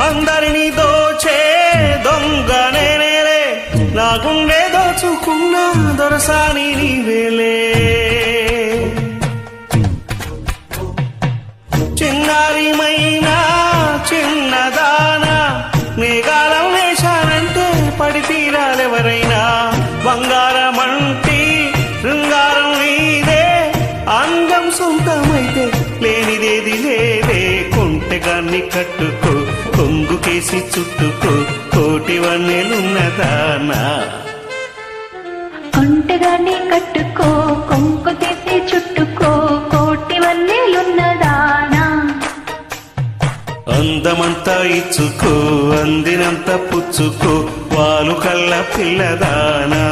అందరినీ దోచే దొంగ నేనేలే, నా గుండె దోచుకున్న దొరసాని నీవేలే. చిన్నారిమైనా చిన్నదానా మేఘాలం వేశానంటే పడి తీరాలెవరైనా. బంగారమంటి శృంగారం నీదే, అందం సొంతమైతే లేనిదేది లేదే. కొంటెగాన్ని కట్టుకో, కొంగుకేసి చుట్టుకో, కోటి వన్నెలున్నదానా. కొంటెగాన్ని కట్టుకో, కొంగుకేసి చుట్టుకో, కోటి వన్నెలున్నదానా. అందమంతా ఇచ్చుకో, అందినంత పుచ్చుకో, వాలు కళ్ళ పిల్లదానా.